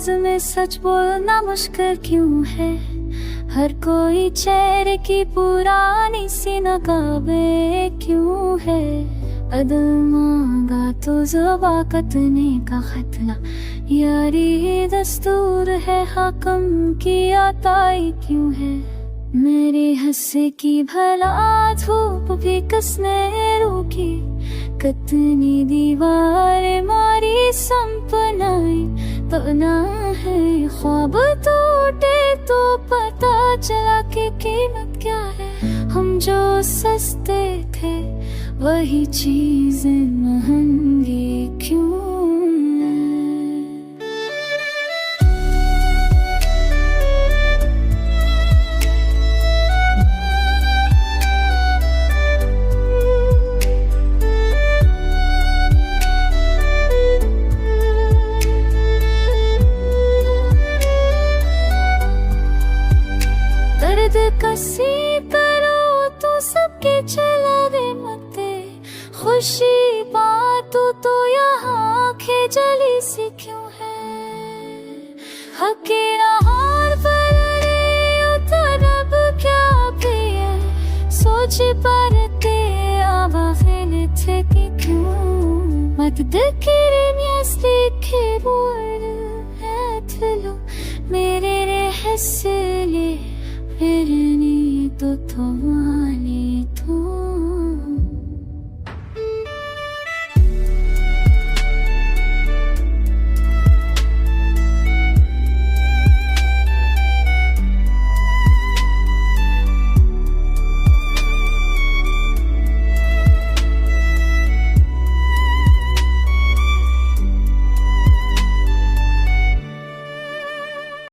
अंदाज में सच बोलना मुश्किल क्यों है? हर कोई चेहरे की पुरानी सी नकाबे क्यों है? अदल मांगा तो ज़ुबा कतने का खतला, यारी दस्तूर है हाकम की आताई क्यों है? मेरे हंसे की भला धूप भी किसने रोकी? कतनी दीवार मारी संपनाई बना है। ख्वाब टूटे तो पता चला कि कीमत क्या है। हम जो सस्ते थे वही चीजें महंगी क्यों? कसी करो तो सबके चलावे मते, खुशी बातों तो यहाँ खिजली सी क्यों है? हकीरा हार पर उतरब क्या पिए, सोच परते आवाज़ें थे कि क्यों मत दकिरन स्लिखे बोल है थलो मेरे रहस्य ले फिरनी तो तुम्हारी तो